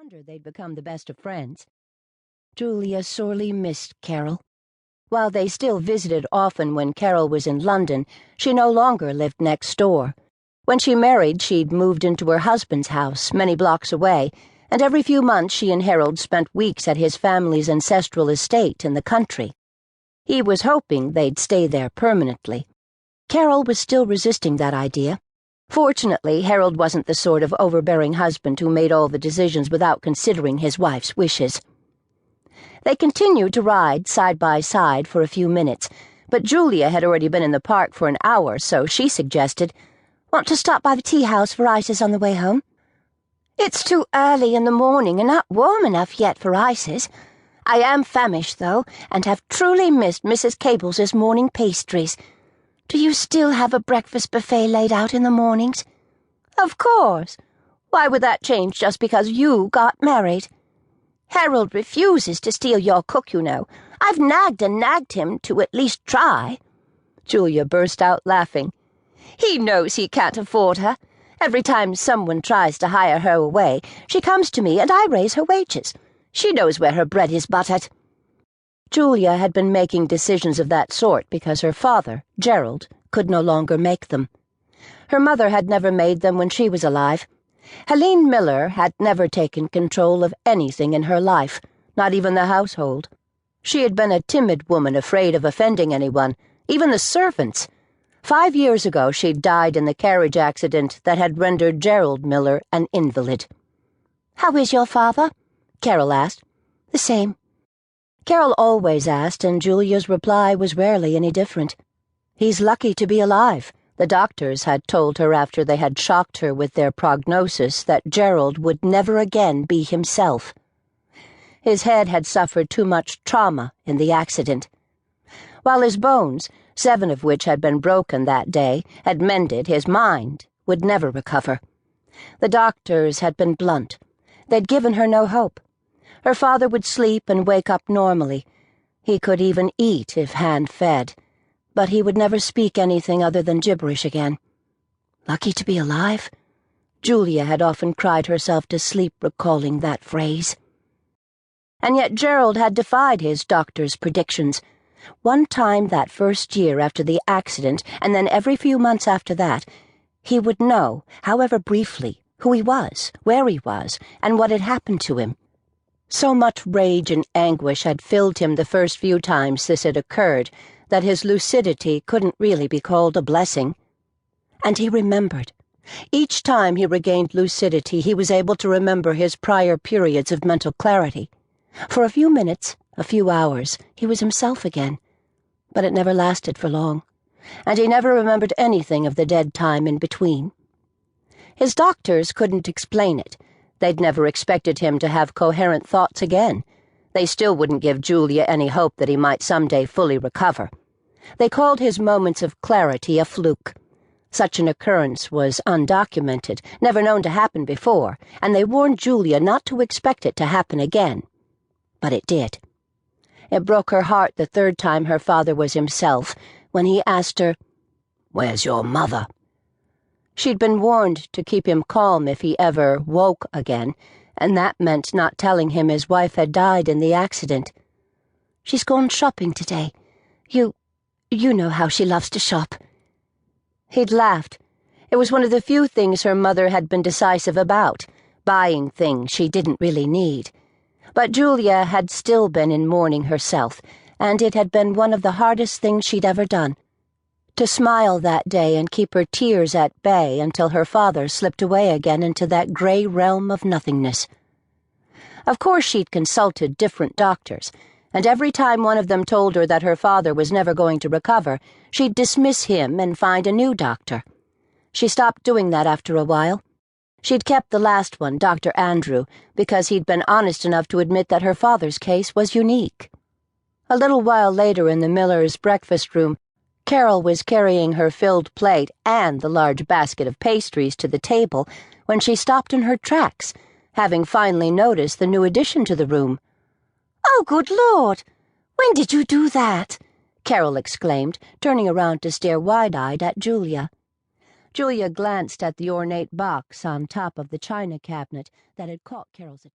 wonder they'd become the best of friends. Julia sorely missed Carol. While they still visited often when Carol was in London, she no longer lived next door. When she married, she'd moved into her husband's house, many blocks away, and every few months she and Harold spent weeks at his family's ancestral estate in the country. He was hoping they'd stay there permanently. Carol was still resisting that idea. Fortunately, Harold wasn't the sort of overbearing husband who made all the decisions without considering his wife's wishes. They continued to ride side by side for a few minutes, but Julia had already been in the park for an hour, so she suggested, "Want to stop by the tea house for ices on the way home?" "It's too early in the morning and not warm enough yet for ices. I am famished, though, and have truly missed Mrs. Cable's morning pastries. Do you still have a breakfast buffet laid out in the mornings?" "Of course. Why would that change just because you got married? Harold refuses to steal your cook, you know. I've nagged and nagged him to at least try." Julia burst out laughing. "He knows he can't afford her. Every time someone tries to hire her away, she comes to me and I raise her wages. She knows where her bread is buttered." Julia had been making decisions of that sort because her father, Gerald, could no longer make them. Her mother had never made them when she was alive. Helene Miller had never taken control of anything in her life, not even the household. She had been a timid woman afraid of offending anyone, even the servants. 5 years ago she'd died in the carriage accident that had rendered Gerald Miller an invalid. "How is your father?" Carol asked. "The same." Carol always asked, and Julia's reply was rarely any different. "He's lucky to be alive," the doctors had told her after they had shocked her with their prognosis that Gerald would never again be himself. His head had suffered too much trauma in the accident. While his bones, 7 of which had been broken that day, had mended, his mind would never recover. The doctors had been blunt. They'd given her no hope. Her father would sleep and wake up normally. He could even eat if hand-fed, but he would never speak anything other than gibberish again. Lucky to be alive? Julia had often cried herself to sleep recalling that phrase. And yet Gerald had defied his doctor's predictions. One time that first year after the accident, and then every few months after that, he would know, however briefly, who he was, where he was, and what had happened to him. So much rage and anguish had filled him the first few times this had occurred that his lucidity couldn't really be called a blessing. And he remembered. Each time he regained lucidity, he was able to remember his prior periods of mental clarity. For a few minutes, a few hours, he was himself again. But it never lasted for long, and he never remembered anything of the dead time in between. His doctors couldn't explain it. They'd never expected him to have coherent thoughts again. They still wouldn't give Julia any hope that he might someday fully recover. They called his moments of clarity a fluke. Such an occurrence was undocumented, never known to happen before, and they warned Julia not to expect it to happen again. But it did. It broke her heart the 3rd time her father was himself, when he asked her, "Where's your mother?" She'd been warned to keep him calm if he ever woke again, and that meant not telling him his wife had died in the accident. "She's gone shopping today. You know how she loves to shop." He'd laughed. It was one of the few things her mother had been decisive about, buying things she didn't really need. But Julia had still been in mourning herself, and it had been one of the hardest things she'd ever done. To smile that day and keep her tears at bay until her father slipped away again into that gray realm of nothingness. Of course she'd consulted different doctors, and every time one of them told her that her father was never going to recover, she'd dismiss him and find a new doctor. She stopped doing that after a while. She'd kept the last one, Dr. Andrew, because he'd been honest enough to admit that her father's case was unique. A little while later in the Millers' breakfast room, Carol was carrying her filled plate and the large basket of pastries to the table when she stopped in her tracks, having finally noticed the new addition to the room. "Oh, good Lord! When did you do that?" Carol exclaimed, turning around to stare wide-eyed at Julia. Julia glanced at the ornate box on top of the china cabinet that had caught Carol's attention.